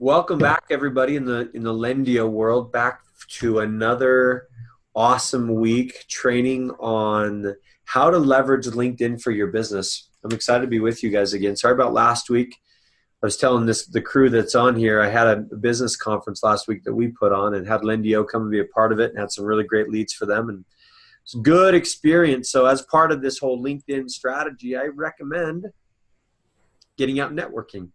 Welcome back, everybody, in the Lendio world. Back to another awesome week training on how to leverage LinkedIn for your business. I'm excited to be with you guys again. Sorry about last week. I was telling the crew that's on here. I had a business conference last week that we put on and had Lendio come and be a part of it, and had some really great leads for them, and it's a good experience. So as part of this whole LinkedIn strategy, I recommend getting out networking,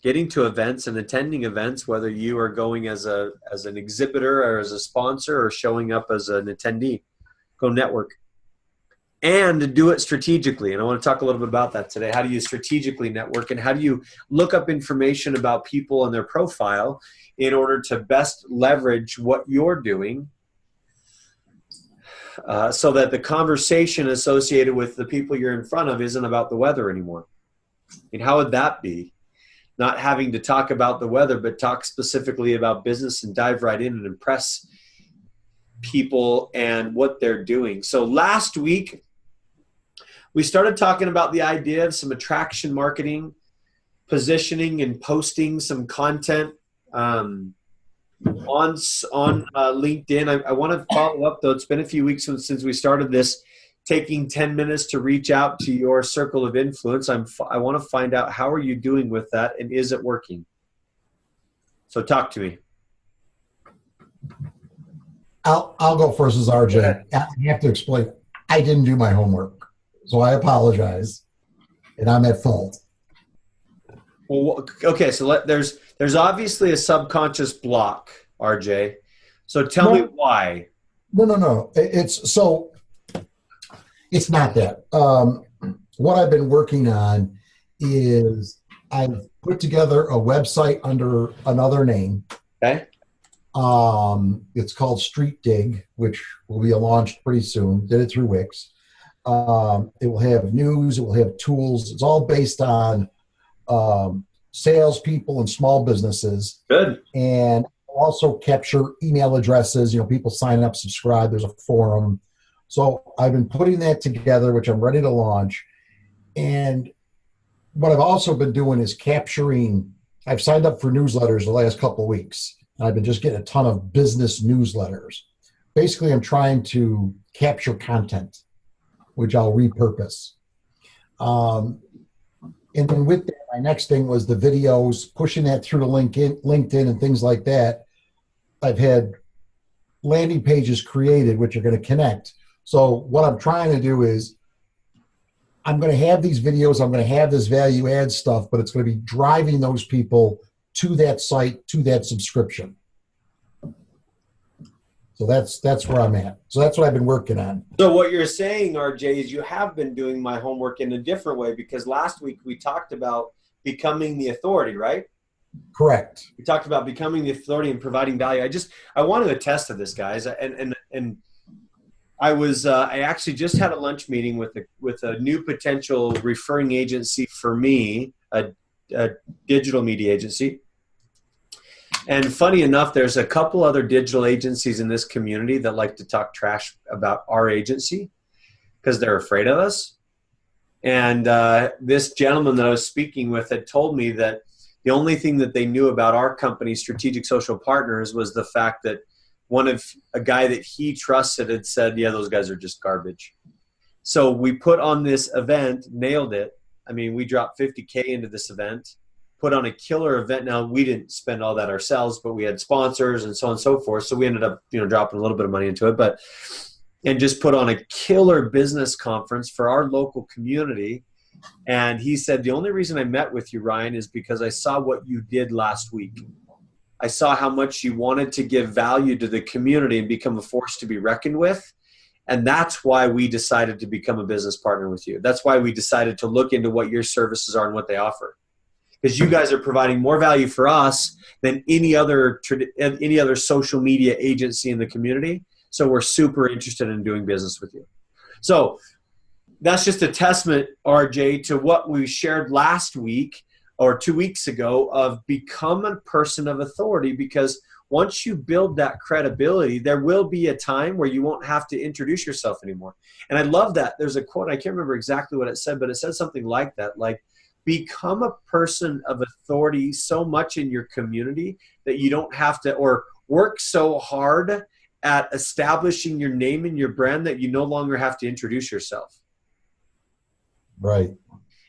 getting to events and attending events, whether you are going as an exhibitor or as a sponsor or showing up as an attendee. Go network and do it strategically. And I want to talk a little bit about that today. How do you strategically network, and how do you look up information about people and their profile in order to best leverage what you're doing, so that the conversation associated with the people you're in front of isn't about the weather anymore. And how would that be? Not having to talk about the weather, but talk specifically about business and dive right in and impress people and what they're doing. So last week, we started talking about the idea of some attraction marketing, positioning, and posting some content on LinkedIn. I want to follow up, though. It's been a few weeks since we started this. Taking 10 minutes to reach out to your circle of influence. I want to find out, how are you doing with that, and is it working? So talk to me. I'll go first as RJ. I have to explain. I didn't do my homework, so I apologize, and I'm at fault. Well, okay. So there's obviously a subconscious block, RJ. So tell me why. No. It's not that. What I've been working on is I've put together a website under another name. Okay. It's called Street Dig, which will be launched pretty soon. Did it through Wix. It will have news. It will have tools. It's all based on salespeople and small businesses. Good. And also capture email addresses. People sign up, subscribe. There's a forum. So I've been putting that together, which I'm ready to launch. And what I've also been doing is I've signed up for newsletters the last couple of weeks. And I've been just getting a ton of business newsletters. Basically, I'm trying to capture content, which I'll repurpose. And then with that, my next thing was the videos, pushing that through to LinkedIn and things like that. I've had landing pages created, which are going to connect. So what I'm trying to do is I'm going to have these videos, I'm going to have this value add stuff, but it's going to be driving those people to that site, to that subscription. So that's where I'm at. So that's what I've been working on. So what you're saying, RJ, is you have been doing my homework in a different way, because last week we talked about becoming the authority, right? Correct. We talked about becoming the authority and providing value. I want to attest to this, guys, and I actually just had a lunch meeting with a new potential referring agency for me, a digital media agency. And funny enough, there's a couple other digital agencies in this community that like to talk trash about our agency because they're afraid of us. And this gentleman that I was speaking with had told me that the only thing that they knew about our company, Strategic Social Partners, was the fact that a guy that he trusted had said, yeah, those guys are just garbage. So we put on this event, nailed it. I mean, we dropped $50K into this event, put on a killer event. Now, we didn't spend all that ourselves, but we had sponsors and so on and so forth. So we ended up, dropping a little bit of money into it, and just put on a killer business conference for our local community. And he said, the only reason I met with you, Ryan, is because I saw what you did last week. I saw how much you wanted to give value to the community and become a force to be reckoned with. And that's why we decided to become a business partner with you. That's why we decided to look into what your services are and what they offer. Because you guys are providing more value for us than any other social media agency in the community. So we're super interested in doing business with you. So that's just a testament, RJ, to what we shared last week or 2 weeks ago of become a person of authority, because once you build that credibility, there will be a time where you won't have to introduce yourself anymore. And I love that. There's a quote, I can't remember exactly what it said, but it said something like that, like become a person of authority so much in your community that you don't have to, or work so hard at establishing your name and your brand that you no longer have to introduce yourself. Right.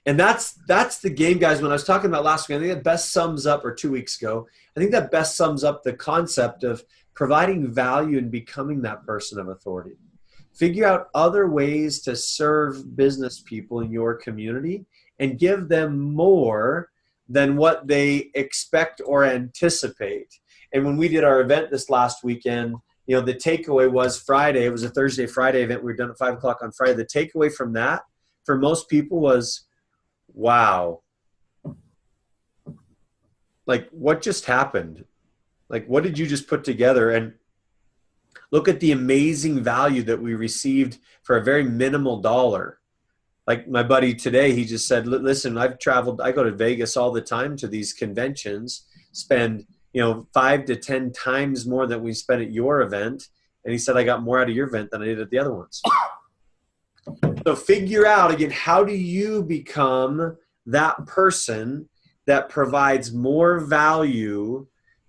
And that's the game, guys. When I was talking about last week, I think that best sums up, or 2 weeks ago, I think that best sums up the concept of providing value and becoming that person of authority. Figure out other ways to serve business people in your community and give them more than what they expect or anticipate. And when we did our event this last weekend, you know, the takeaway was Friday. It was a Thursday, Friday event. We were done at 5 o'clock on Friday. The takeaway from that for most people was, wow, like what just happened? Like, what did you just put together? And look at the amazing value that we received for a very minimal dollar. Like my buddy today, he just said, listen, I've traveled, I go to Vegas all the time to these conventions, spend, 5 to 10 times more than we spent at your event. And he said, I got more out of your event than I did at the other ones. So figure out, again, how do you become that person that provides more value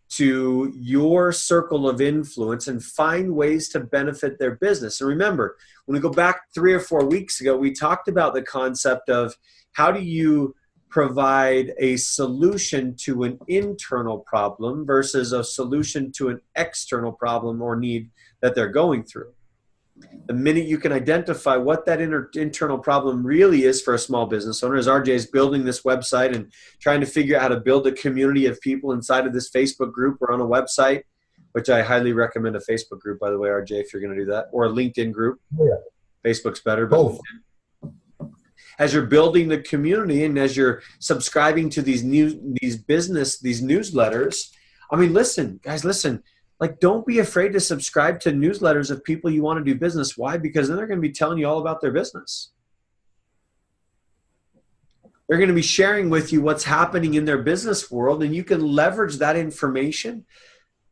to your circle of influence and find ways to benefit their business. And remember, when we go back 3 or 4 weeks ago, we talked about the concept of how do you provide a solution to an internal problem versus a solution to an external problem or need that they're going through. The minute you can identify what that internal problem really is for a small business owner, as RJ is building this website and trying to figure out how to build a community of people inside of this Facebook group or on a website, which I highly recommend a Facebook group, by the way, RJ, if you're going to do that, or a LinkedIn group. Yeah. Facebook's better. But both. As you're building the community and as you're subscribing to these newsletters, I mean, listen, guys, listen. Like, don't be afraid to subscribe to newsletters of people you want to do business. Why? Because then they're going to be telling you all about their business. They're going to be sharing with you what's happening in their business world, and you can leverage that information.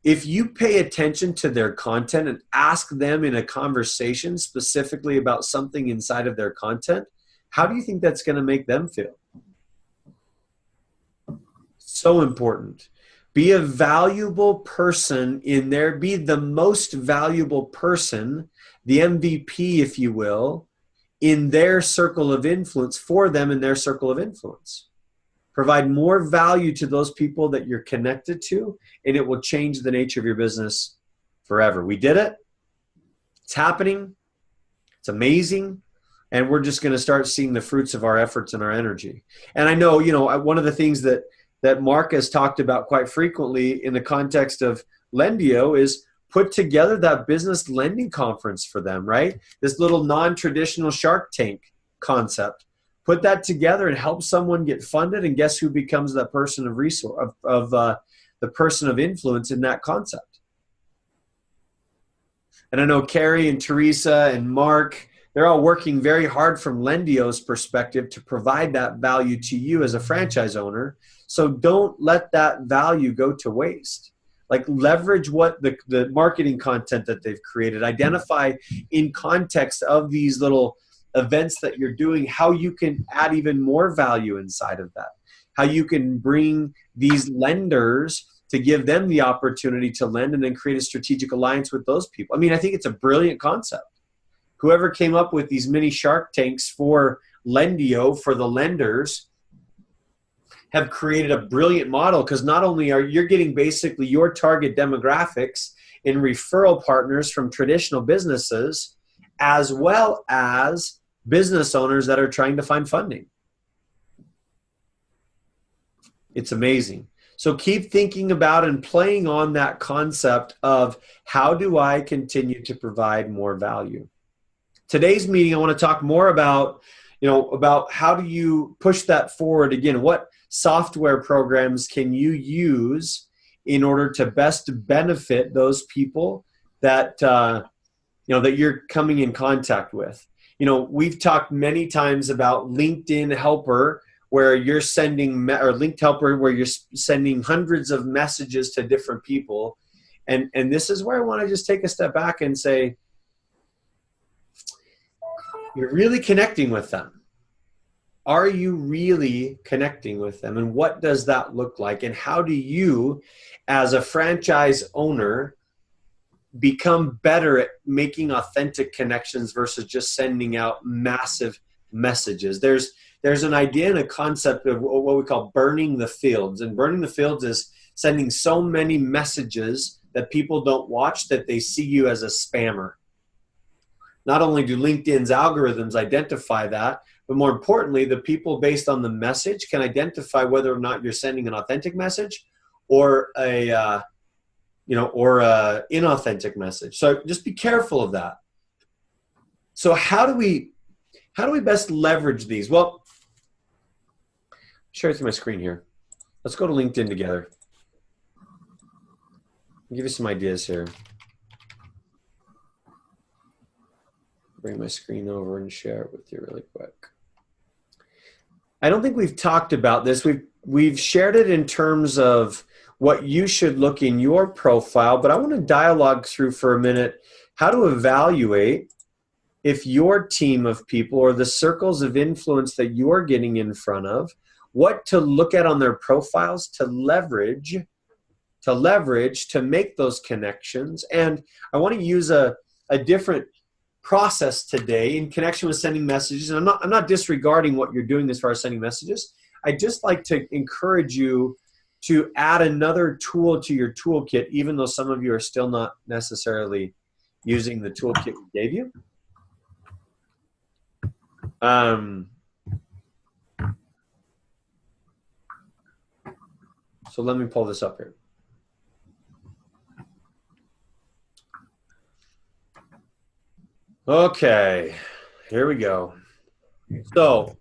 If you pay attention to their content and ask them in a conversation specifically about something inside of their content, how do you think that's going to make them feel? So important. Be a valuable person in there. Be the most valuable person, the MVP, if you will, in their circle of influence, for them in their circle of influence. Provide more value to those people that you're connected to, and it will change the nature of your business forever. We did it. It's happening. It's amazing. And we're just going to start seeing the fruits of our efforts and our energy. And I know, one of the things that Mark has talked about quite frequently in the context of Lendio is put together that business lending conference for them, right? This little non-traditional Shark Tank concept. Put that together and help someone get funded, and guess who becomes that person of resource, the person of influence in that concept? And I know Carrie and Teresa and Mark, they're all working very hard from Lendio's perspective to provide that value to you as a franchise owner. So don't let that value go to waste. Like, leverage what the marketing content that they've created. Identify in context of these little events that you're doing how you can add even more value inside of that. How you can bring these lenders to give them the opportunity to lend and then create a strategic alliance with those people. I mean, I think it's a brilliant concept. Whoever came up with these mini Shark Tanks for Lendio, for the lenders, have created a brilliant model, because not only are you getting basically your target demographics in referral partners from traditional businesses, as well as business owners that are trying to find funding. It's amazing. So keep thinking about and playing on that concept of, how do I continue to provide more value? Today's meeting, I want to talk more about, about how do you push that forward. Again, what software programs can you use in order to best benefit those people that that you're coming in contact with? We've talked many times about LinkedIn Helper, where you're sending, or Linked Helper, where you're sending hundreds of messages to different people, and this is where I want to just take a step back and say, you're really connecting with them. are you really connecting with them? And what does that look like? And how do you, as a franchise owner, become better at making authentic connections versus just sending out massive messages? There's an idea and a concept of what we call burning the fields. And burning the fields is sending so many messages that people don't watch that they see you as a spammer. Not only do LinkedIn's algorithms identify that, but more importantly, the people based on the message can identify whether or not you're sending an authentic message or a inauthentic message. So just be careful of that. So how do we best leverage these? Well, share through my screen here. Let's go to LinkedIn together. I'll give you some ideas here. Bring my screen over and share it with you really quick. I don't think we've talked about this. We've shared it in terms of what you should look in your profile, but I want to dialogue through for a minute how to evaluate if your team of people or the circles of influence that you're getting in front of, what to look at on their profiles to leverage to make those connections. And I want to use a different process today in connection with sending messages. And I'm not disregarding what you're doing as far as sending messages. I just like to encourage you to add another tool to your toolkit, even though some of you are still not necessarily using the toolkit we gave you. So let me pull this up here. Okay, here we go. So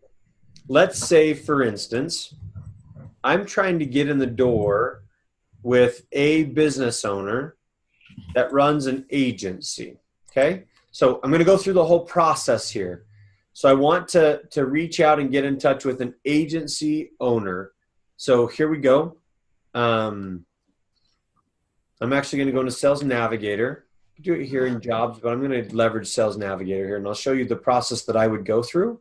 let's say, for instance, I'm trying to get in the door with a business owner that runs an agency, okay? So I'm going to go through the whole process here. So I want to reach out and get in touch with an agency owner. So here we go. I'm actually going to go into Sales Navigator. Do it here in Jobs, but I'm going to leverage Sales Navigator here, and I'll show you the process that I would go through.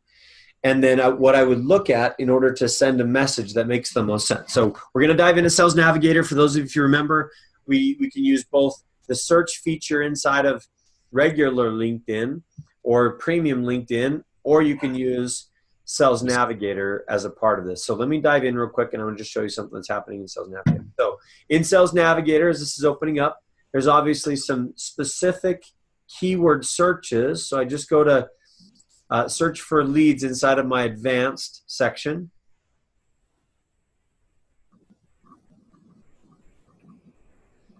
And then what I would look at in order to send a message that makes the most sense. So we're going to dive into Sales Navigator. For those of you, if you remember, we can use both the search feature inside of regular LinkedIn or premium LinkedIn, or you can use Sales Navigator as a part of this. So let me dive in real quick, and I'm going to just show you something that's happening in Sales Navigator. So in Sales Navigator, as this is opening up, there's obviously some specific keyword searches. So I just go to search for leads inside of my advanced section.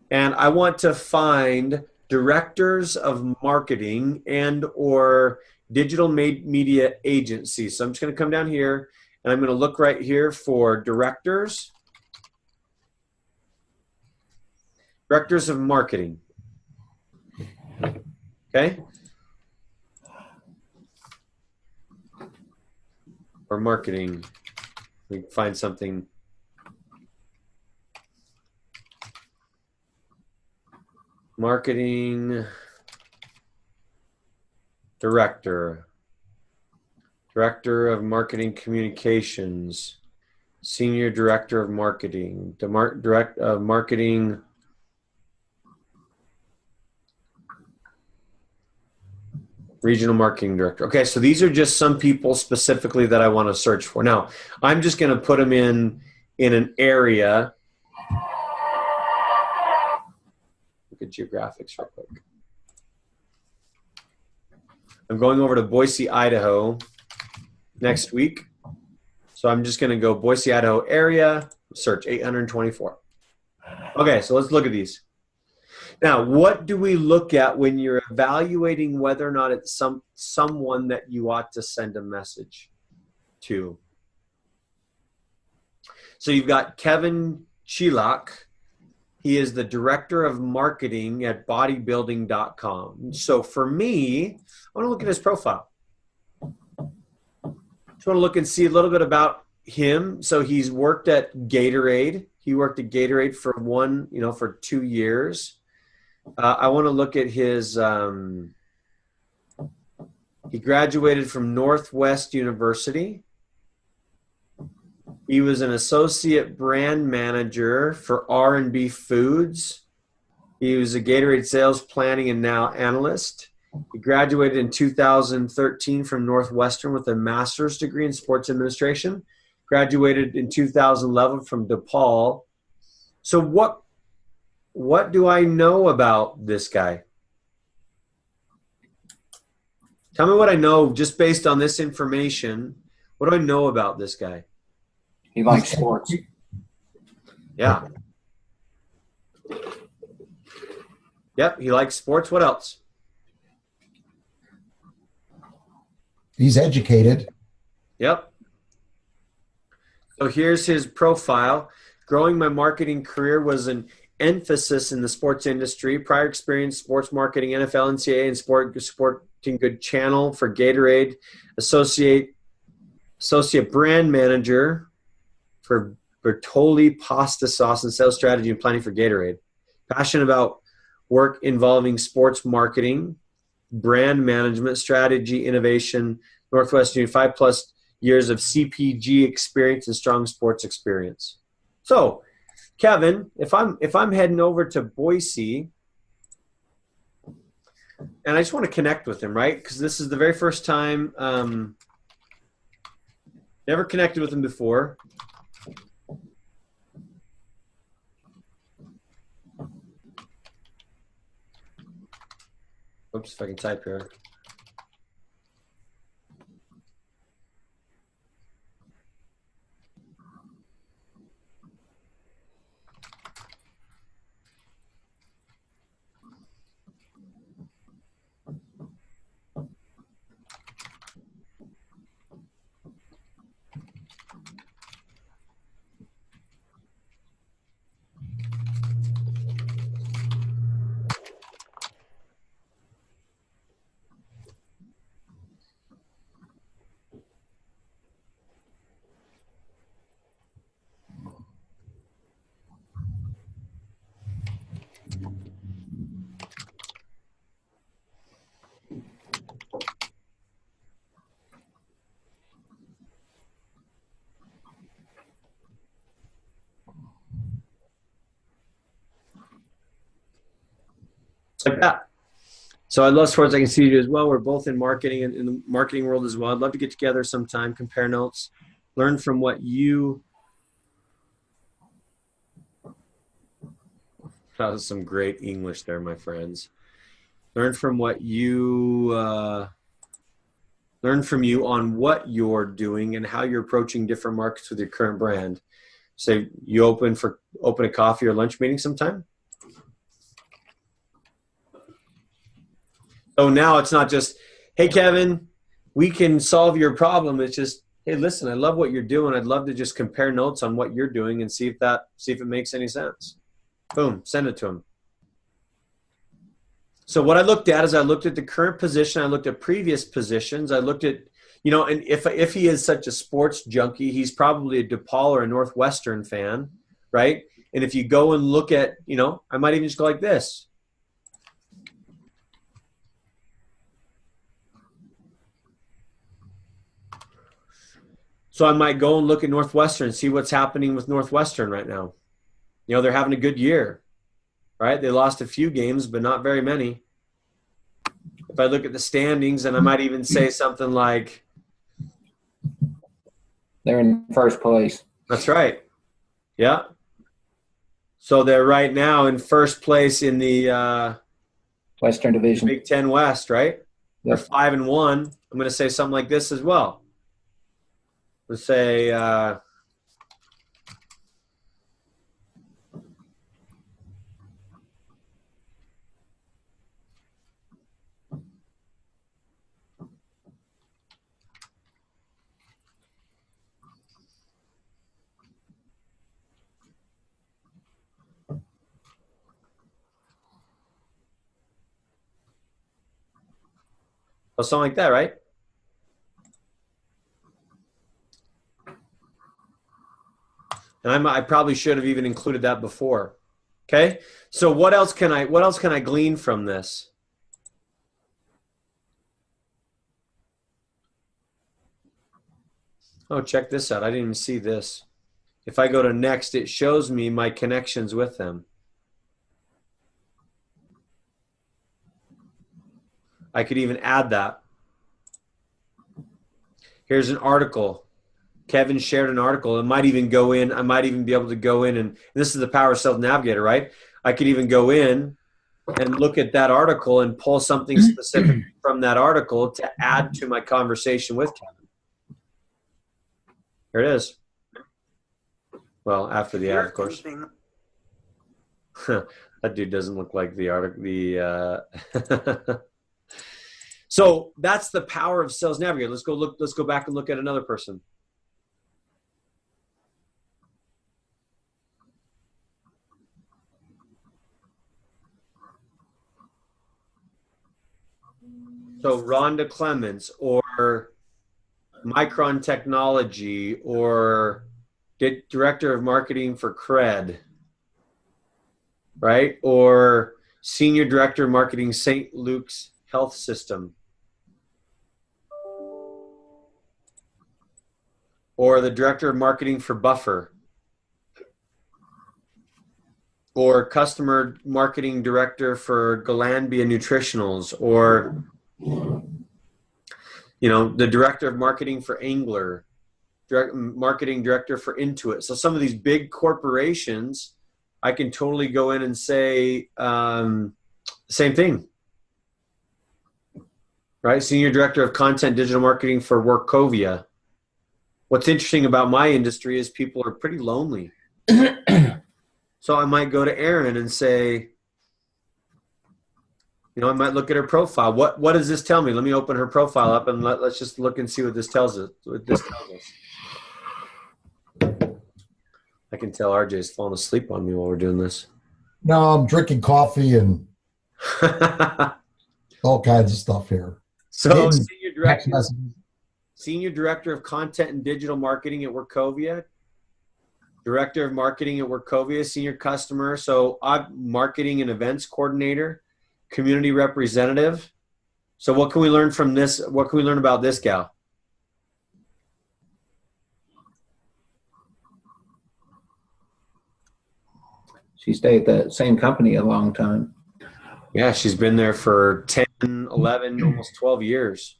And I want to find directors of marketing and or digital media agencies. So I'm just going to come down here and I'm going to look right here for directors of marketing. Okay. Or marketing. We find something. Marketing director of marketing communications, senior director of marketing, marketing regional marketing director. Okay, so these are just some people specifically that I want to search for. Now, I'm just going to put them in an area. Look at geographics real quick. I'm going over to Boise, Idaho next week. So I'm just going to go Boise, Idaho area, search 824. Okay, so let's look at these. Now, what do we look at when you're evaluating whether or not it's someone that you ought to send a message to? So you've got Kevin Chilak. He is the director of marketing at bodybuilding.com. So for me, I want to look at his profile. Just want to look and see a little bit about him. So he's worked at Gatorade. He worked at Gatorade for 2 years. I want to look at his, he graduated from Northwest University. He was an associate brand manager for R&B Foods. He was a Gatorade sales planning and now analyst. He graduated in 2013 from Northwestern with a master's degree in sports administration. Graduated in 2011 from DePaul. So what do I know about this guy? Tell me what I know just based on this information. What do I know about this guy? He likes sports. Yeah. Yep, he likes sports. What else? He's educated. Yep. So here's his profile. Growing my marketing career was an emphasis in the sports industry. Prior experience, sports marketing, NFL, NCAA, and sporting good channel for Gatorade. Associate brand manager for Bertolli pasta sauce and sales strategy and planning for Gatorade. Passionate about work involving sports marketing, brand management, strategy, innovation. Northwestern, 5+ years of CPG experience and strong sports experience. So, Kevin, if I'm heading over to Boise, and I just want to connect with him, right? Because this is the very first time. Never connected with him before. Oops, if I can type here. Like that. So I love sports. I can see you as well. We're both in marketing and in the marketing world as well. I'd love to get together sometime, compare notes, learn from what you. That was some great English there, my friends. Learn from what you. Learn from you on what you're doing and how you're approaching different markets with your current brand. So you open a coffee or lunch meeting sometime. So now it's not just, hey, Kevin, we can solve your problem. It's just, hey, listen, I love what you're doing. I'd love to just compare notes on what you're doing and see if it makes any sense. Boom, send it to him. So what I looked at is I looked at the current position. I looked at previous positions. I looked at, and if he is such a sports junkie, he's probably a DePaul or a Northwestern fan, right? And if you go and look at, I might even just go like this. So I might go and look at Northwestern, see what's happening with Northwestern right now. They're having a good year, right? They lost a few games, but not very many. If I look at the standings, and I might even say something like, they're in first place. That's right. Yeah. So they're right now in first place in the Western Division. Big Ten West, right? They're Yep. 5-1. I'm going to say something like this as well. Let's say something like that, right? And I probably should have even included that before. Okay? So what else can I glean from this? Oh, check this out. I didn't even see this. If I go to next, it shows me my connections with them. I could even add that. Here's an article. Kevin shared an article. It might even go in. I might even be able to go in, and this is the power of Sales Navigator, right? I could even go in and look at that article and pull something specific from that article to add to my conversation with Kevin. Here it is. Well, after the ad, of course. That dude doesn't look like the article. So that's the power of Sales Navigator. Let's go back and look at another person. So Rhonda Clements or Micron Technology or Director of Marketing for Cred, right? Or Senior Director of Marketing, St. Luke's Health System. Or the Director of Marketing for Buffer. Or Customer Marketing Director for Glanbia Nutritionals. Or, you know, the Director of Marketing for Angler. Marketing Director for Intuit. So some of these big corporations, I can totally go in and say same thing. Right? Senior Director of Content Digital Marketing for Workovia. What's interesting about my industry is people are pretty lonely. So I might go to Erin and say, you know, I might look at her profile. What does this tell me? Let me open her profile up and let's just look and see what this tells us. I can tell RJ's falling asleep on me while we're doing this. No, I'm drinking coffee and all kinds of stuff here. So Senior Director of Content and Digital Marketing at Workovia. Director of Marketing at Workovia, Senior Customer. So I'm Marketing and Events Coordinator, Community Representative. So what can we learn from this? What can we learn about this gal? She stayed at the same company a long time. Yeah, she's been there for 10, 11, almost 12 years.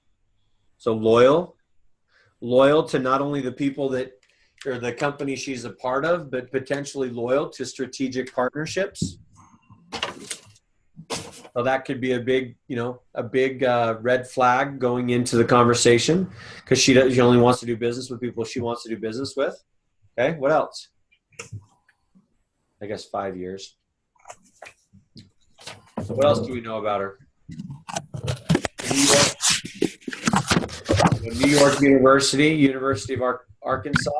So loyal to not only the people that or the company she's a part of, but potentially loyal to strategic partnerships. So that could be a big, you know, red flag going into the conversation because she only wants to do business with people she wants to do business with. Okay, what else? I guess 5 years. So what else do we know about her? New York University, University of Arkansas.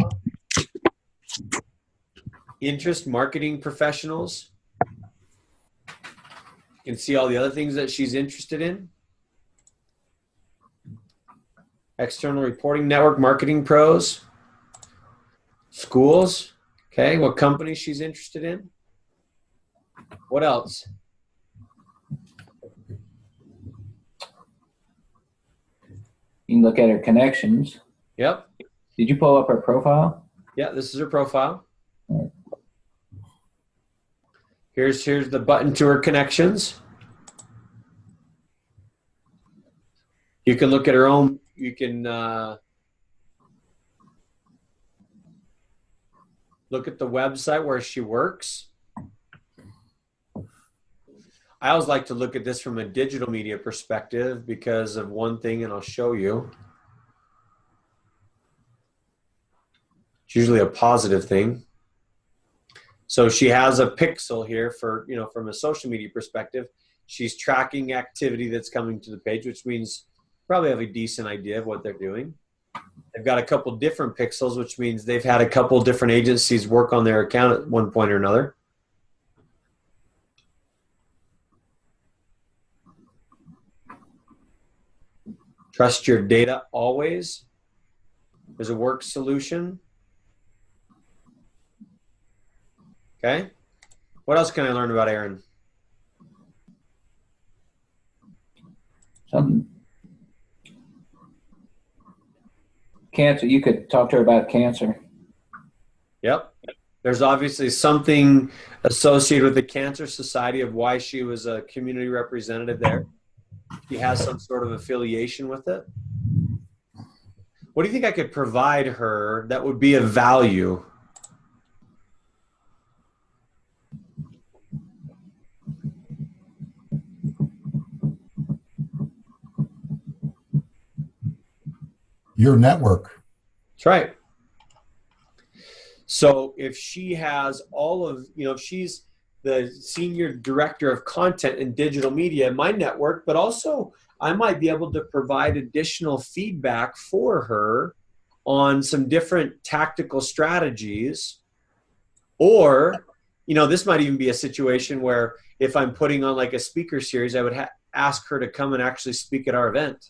Interest marketing professionals. You can see all the other things that she's interested in. External reporting network marketing pros. Schools. Okay, what company she's interested in. What else? You can look at her connections. Yep. Did you pull up her profile? Yeah, this is her profile. Right. Here's the button to her connections. You can look at her own, you can look at the website where she works. I always like to look at this from a digital media perspective because of one thing, and I'll show you. It's usually a positive thing. So she has a pixel here for, you know, from a social media perspective. She's tracking activity that's coming to the page, which means probably have a decent idea of what they're doing. They've got a couple different pixels, which means they've had a couple different agencies work on their account at one point or another. Trust your data always. There's a work solution. Okay. What else can I learn about Erin? Something. Cancer. You could talk to her about cancer. Yep. There's obviously something associated with the Cancer Society of why she was a community representative there. She has some sort of affiliation with it. What do you think I could provide her that would be of value? Your network. That's right. So if she has all of, if she's the senior director of content and digital media in my network, but also I might be able to provide additional feedback for her on some different tactical strategies. Or, this might even be a situation where if I'm putting on like a speaker series, I would ask her to come and actually speak at our event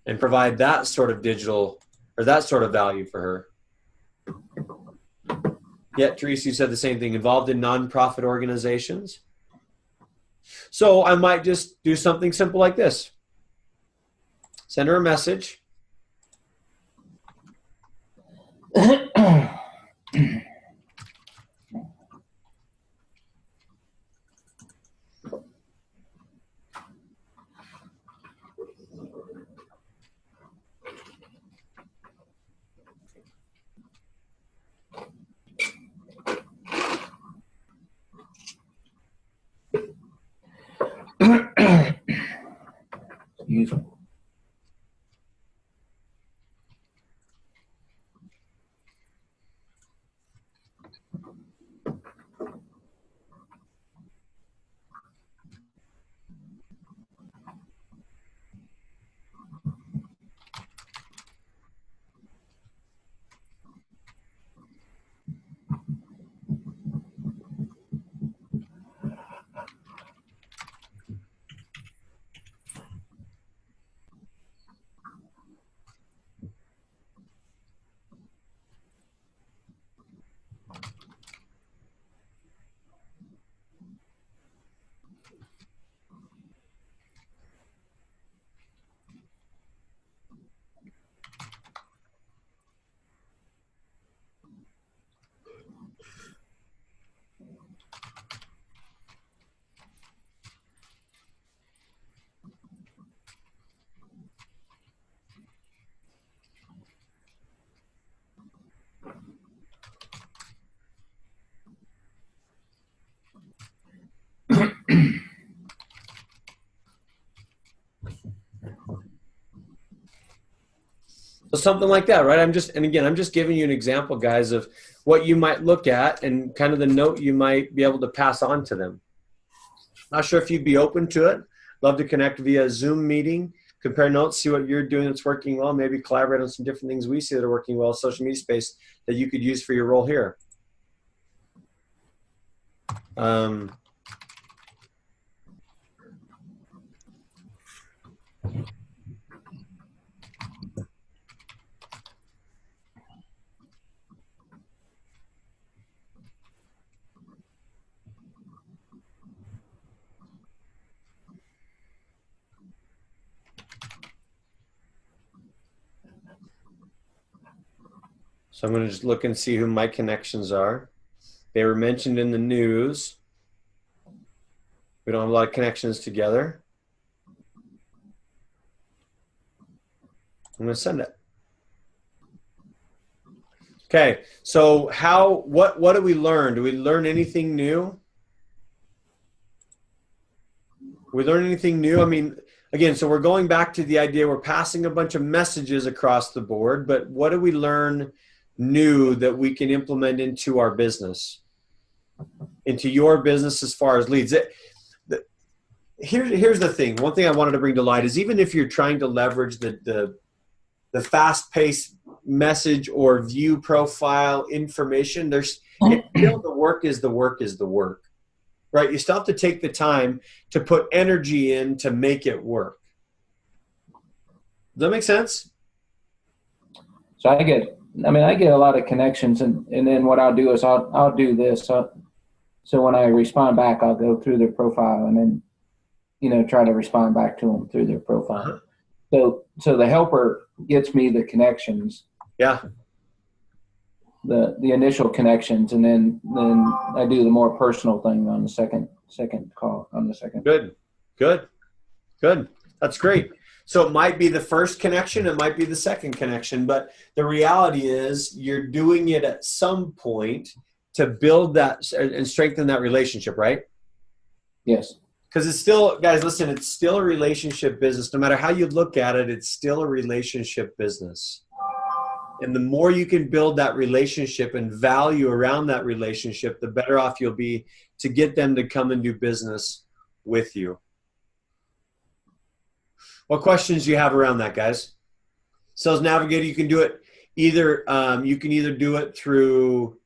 and provide that sort of digital or that sort of value for her. Yeah, Teresa, you said the same thing. Involved in nonprofit organizations. So I might just do something simple like this. Send her a message. Excuse me. So something like that, right? I'm just giving you an example, guys, of what you might look at and kind of the note you might be able to pass on to them. Not sure if you'd be open to it. Love to connect via Zoom meeting, compare notes, see what you're doing that's working well, maybe collaborate on some different things we see that are working well, social media space that you could use for your role here. So I'm going to just look and see who my connections are. They were mentioned in the news. We don't have a lot of connections together. I'm going to send it. Okay, so what do we learn? Do we learn anything new? We learn anything new? I mean, again, so we're going back to the idea we're passing a bunch of messages across the board, but what do we learn new that we can implement into our business, into your business as far as leads? Here's the thing. One thing I wanted to bring to light is even if you're trying to leverage the fast-paced message or view profile information, there's still the work is the work, right? You still have to take the time to put energy in to make it work. Does that make sense? So I get a lot of connections, and then what I'll do is I'll do this. So when I respond back, I'll go through their profile and then, try to respond back to them through their profile. So the helper gets me the connections, Yeah. the initial connections, and then I do the more personal thing on the second call, on the second. Good. That's great. So it might be the first connection, it might be the second connection, but the reality is you're doing it at some point to build that and strengthen that relationship, right? Yes. Because it's still, guys, listen, it's still a relationship business. No matter how you look at it, it's still a relationship business. And the more you can build that relationship and value around that relationship, the better off you'll be to get them to come and do business with you. What questions do you have around that, guys? Sales Navigator, you can do it either. You can either do it through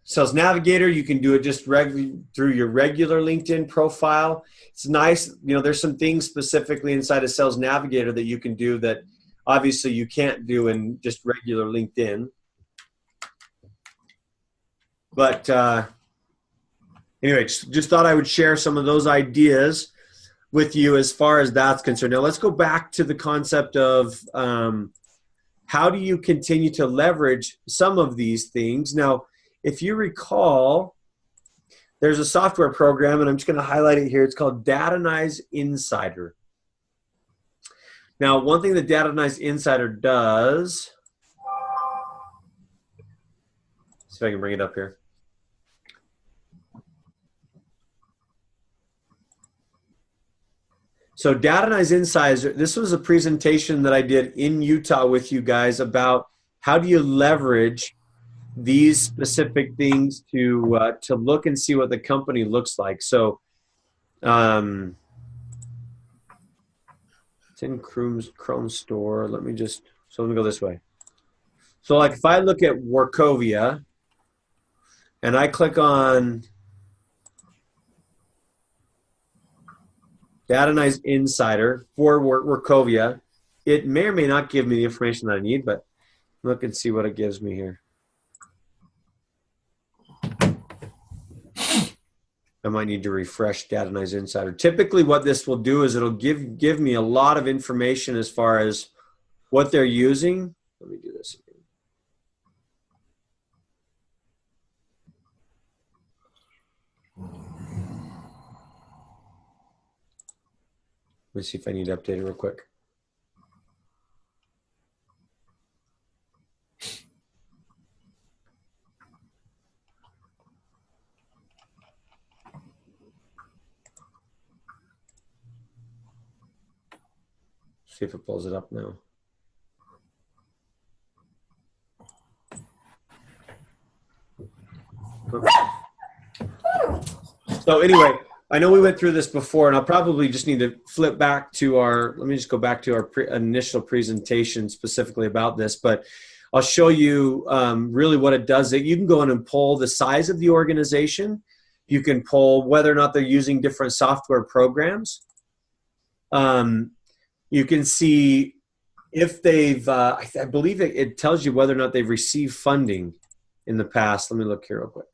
Sales Navigator. You can do it just through your regular LinkedIn profile. It's nice. There's some things specifically inside of Sales Navigator that you can do that obviously you can't do in just regular LinkedIn. But anyway, just thought I would share some of those ideas with you as far as that's concerned. Now let's go back to the concept of how do you continue to leverage some of these things. Now, if you recall, there's a software program, and I'm just going to highlight it here. It's called Datanyze Insider. Now, one thing that Datanyze Insider does, see if I can bring it up here. So Datanyze Insider, this was a presentation that I did in Utah with you guys about how do you leverage these specific things to look and see what the company looks like. So it's in Chrome store. Let me go this way. So like if I look at Workovia and I click on Datanyze Insider for Workovia, it may or may not give me the information that I need, but look and see what it gives me here. I might need to refresh Datanyze Insider. Typically what this will do is it'll give me a lot of information as far as what they're using. Let me do this again. Let me see if I need to update it real quick. See if it pulls it up now. So anyway, I know we went through this before, and I'll probably just need to flip back to let me just go back to our initial presentation specifically about this, but I'll show you really what it does. You can go in and pull the size of the organization. You can pull whether or not they're using different software programs. You can see if they've, I believe it tells you whether or not they've received funding in the past. Let me look here real quick.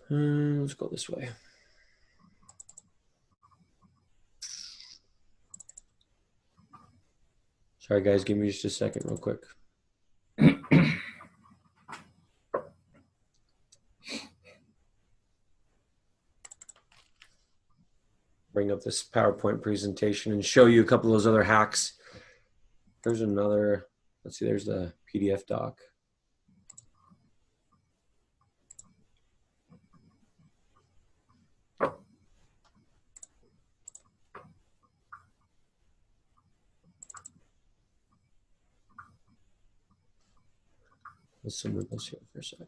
Let's go this way. Sorry, guys. Give me just a second real quick. Bring up this PowerPoint presentation and show you a couple of those other hacks. There's another. Let's see. There's the PDF doc. Let's zoom in this here for a sec.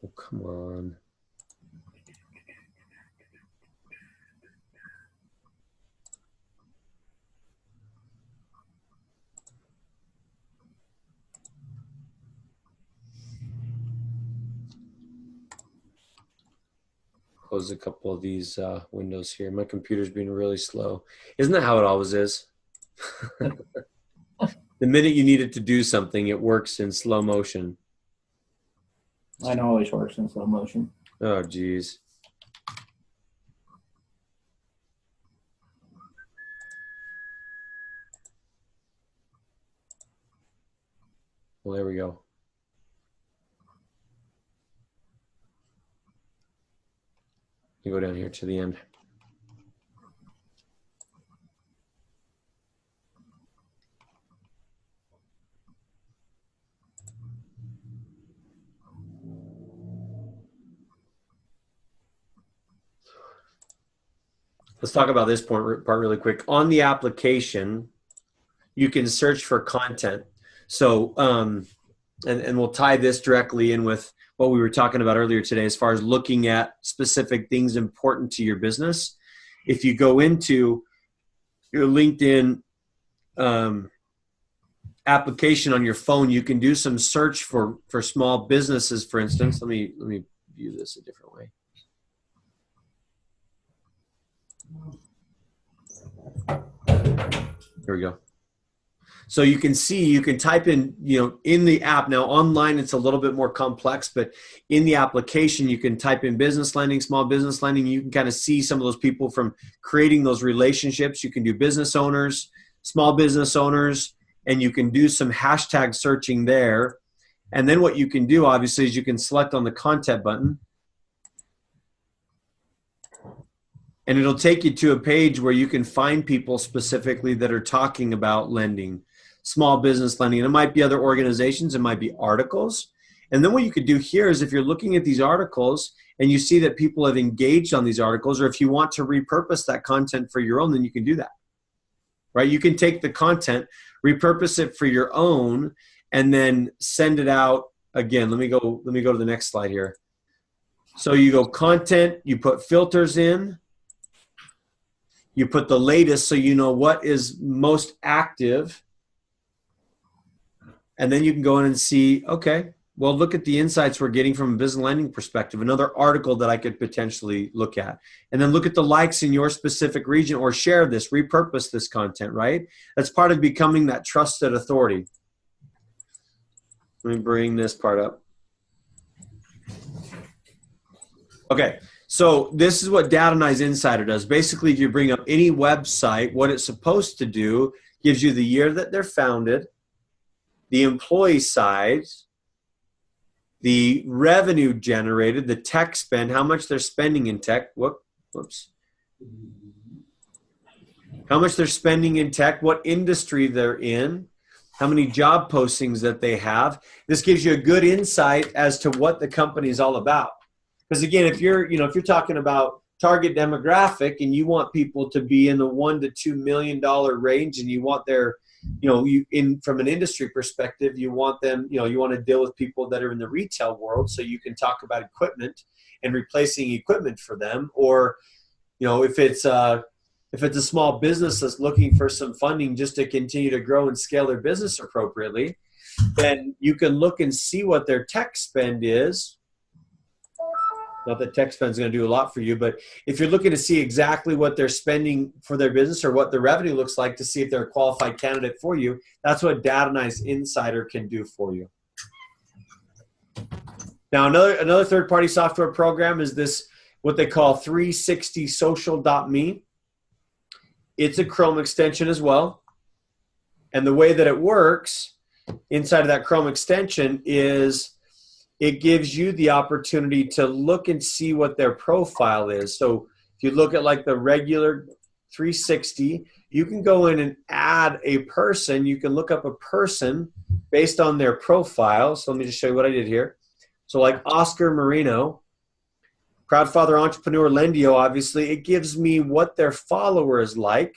Oh, come on. close a couple of these windows here. My computer's being really slow. Isn't that how it always is? The minute you need it to do something, it works in slow motion. Mine always works in slow motion. Oh, geez. Well, there we go. You go down here to the end. Let's talk about this part really quick. On the application, you can search for content. So, and we'll tie this directly in with what we were talking about earlier today as far as looking at specific things important to your business. If you go into your LinkedIn application on your phone, you can do some search for small businesses, for instance. Let me view this a different way. Here we go. So you can see, you can type in, in the app. Now online, it's a little bit more complex, but in the application, you can type in business lending, small business lending. You can kind of see some of those people from creating those relationships. You can do business owners, small business owners, and you can do some hashtag searching there. And then what you can do, obviously, is you can select on the content button. And it'll take you to a page where you can find people specifically that are talking about lending, small business lending. And it might be other organizations. It might be articles. And then what you could do here is if you're looking at these articles and you see that people have engaged on these articles, or if you want to repurpose that content for your own, then you can do that, right? You can take the content, repurpose it for your own, and then send it out again. Let me go to the next slide here. So you go content, you put filters in. You put the latest so you know what is most active. And then you can go in and see, okay, well, look at the insights we're getting from a business lending perspective, another article that I could potentially look at. And then look at the likes in your specific region, or share this, repurpose this content, right? That's part of becoming that trusted authority. Let me bring this part up. Okay. So this is what Data Nice Insider does. Basically, if you bring up any website, what it's supposed to do gives you the year that they're founded, the employee size, the revenue generated, the tech spend, how much they're spending in tech. Whoops. How much they're spending in tech, what industry they're in, how many job postings that they have. This gives you a good insight as to what the company is all about. Because again, if you're talking about target demographic and you want people to be in the $1 to $2 million range, and you want their, from an industry perspective, you want them, you want to deal with people that are in the retail world, so you can talk about equipment and replacing equipment for them. Or, if it's a small business that's looking for some funding just to continue to grow and scale their business appropriately, then you can look and see what their tech spend is. Not that tech spend is going to do a lot for you, but if you're looking to see exactly what they're spending for their business or what the revenue looks like to see if they're a qualified candidate for you, that's what Data Nice Insider can do for you. Now, another third-party software program is this, what they call 360social.me. It's a Chrome extension as well. And the way that it works inside of that Chrome extension is it gives you the opportunity to look and see what their profile is. So if you look at like the regular 360, you can go in and add a person. You can look up a person based on their profile. So let me just show you what I did here. So like Oscar Marino, proud father, entrepreneur, Lendio, obviously, it gives me what their follower is like.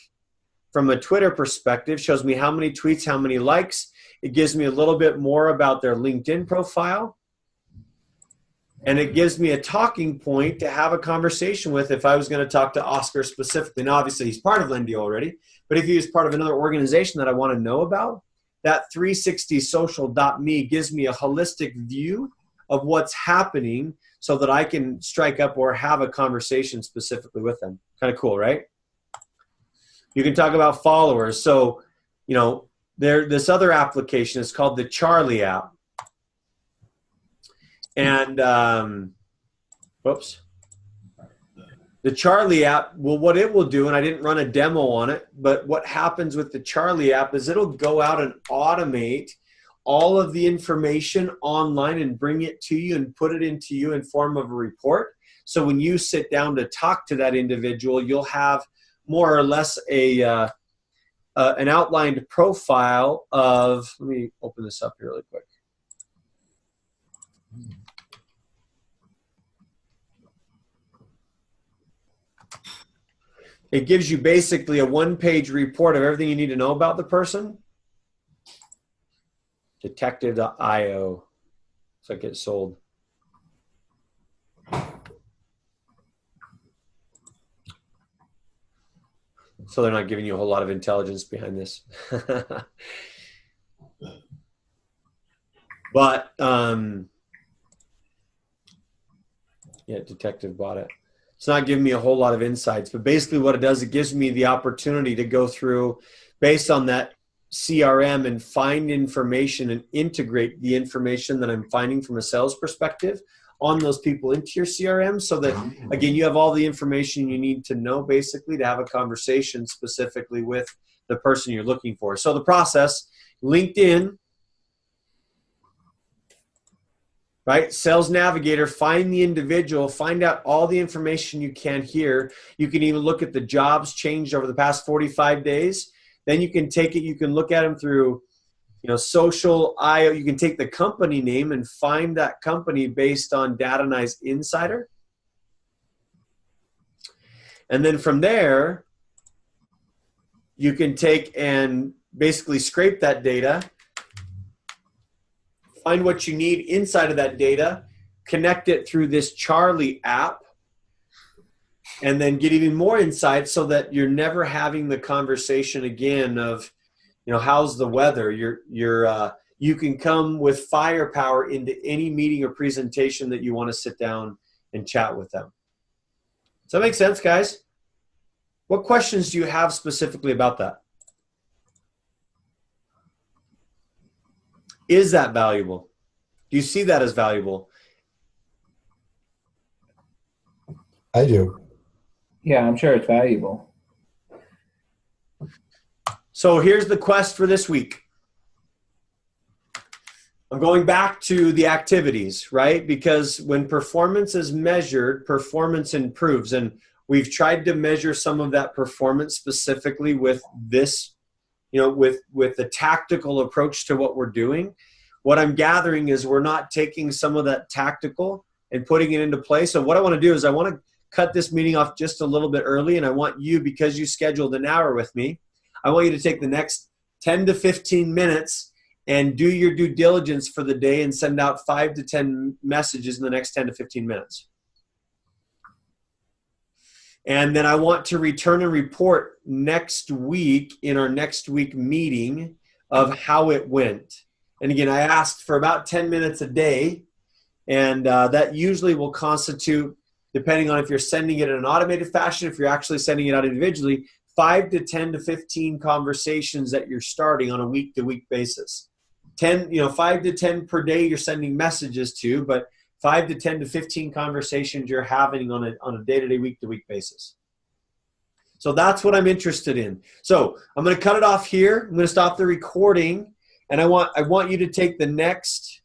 From a Twitter perspective, shows me how many tweets, how many likes. It gives me a little bit more about their LinkedIn profile. And it gives me a talking point to have a conversation with if I was going to talk to Oscar specifically. Now, obviously, he's part of Lendio already. But if he was part of another organization that I want to know about, that 360social.me gives me a holistic view of what's happening so that I can strike up or have a conversation specifically with them. Kind of cool, right? You can talk about followers. So, you know, this other application is called the Charlie app. And, whoops. The Charlie app, well, what it will do, and I didn't run a demo on it, but what happens with the Charlie app is it'll go out and automate all of the information online and bring it to you and put it into you in form of a report. So when you sit down to talk to that individual, you'll have more or less an outlined profile of, let me open this up here really quick. It gives you basically a one-page report of everything you need to know about the person. Detective.io. So it gets sold. So they're not giving you a whole lot of intelligence behind this. But, yeah, Detective bought it. It's not giving me a whole lot of insights, but basically what it does, it gives me the opportunity to go through based on that CRM and find information and integrate the information that I'm finding from a sales perspective on those people into your CRM so that, again, you have all the information you need to know basically to have a conversation specifically with the person you're looking for. So the process, LinkedIn, right? Sales Navigator, find the individual, find out all the information you can here. You can even look at the jobs changed over the past 45 days. Then you can take it, you can look at them through, you know, social IO. You can take the company name and find that company based on Data Nice Insider. And then from there, you can take and basically scrape that data, find what you need inside of that data, connect it through this Charlie app, and then get even more insight so that you're never having the conversation again of, you know, how's the weather? You can come with firepower into any meeting or presentation that you want to sit down and chat with them. Does that make sense, guys? What questions do you have specifically about that? Is that valuable? Do you see that as valuable? I do. Yeah, I'm sure it's valuable. So here's the quest for this week. I'm going back to the activities, right? Because when performance is measured, performance improves. And we've tried to measure some of that performance specifically with this, you know, with the tactical approach to what we're doing. What I'm gathering is we're not taking some of that tactical and putting it into play. So what I want to do is I want to cut this meeting off just a little bit early, and I want you, because you scheduled an hour with me, I want you to take the next 10 to 15 minutes and do your due diligence for the day and send out 5 to 10 messages in the next 10 to 15 minutes. And then I want to return and report next week in our next week meeting of how it went. And again, I asked for about 10 minutes a day, and that usually will constitute, depending on if you're sending it in an automated fashion, if you're actually sending it out individually, 5 to 10 to 15 conversations that you're starting on a week-to-week basis. 5 to 10 per day you're sending messages to, but 5 to 10 to 15 conversations you're having on a day-to-day, week-to-week basis. So that's what I'm interested in. So I'm going to cut it off here. I'm going to stop the recording, and I want you to take the next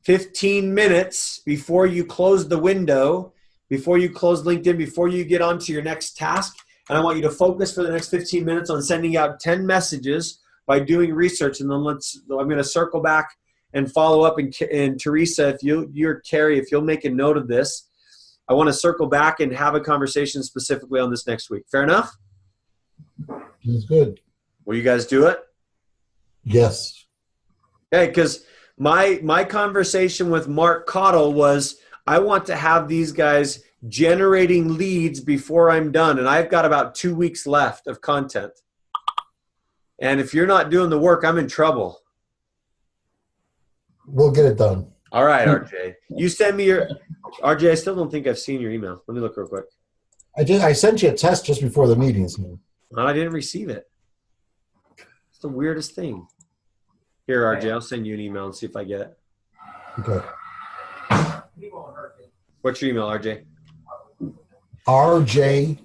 15 minutes before you close the window, before you close LinkedIn, before you get on to your next task. And I want you to focus for the next 15 minutes on sending out 10 messages by doing research. And then I'm going to circle back and follow up. And Teresa, Carrie, if you'll make a note of this, I want to circle back and have a conversation specifically on this next week. Fair enough? That's good. Will you guys do it? Yes. Okay, because my conversation with Mark Cottle was, I want to have these guys generating leads before I'm done. And I've got about 2 weeks left of content. And if you're not doing the work, I'm in trouble. We'll get it done. All right, RJ. You send me your RJ. I still don't think I've seen your email. Let me look real quick. I sent you a test just before the meeting. So. I didn't receive it. It's the weirdest thing. Here, RJ. I'll send you an email and see if I get it. Okay. What's your email, RJ? RJ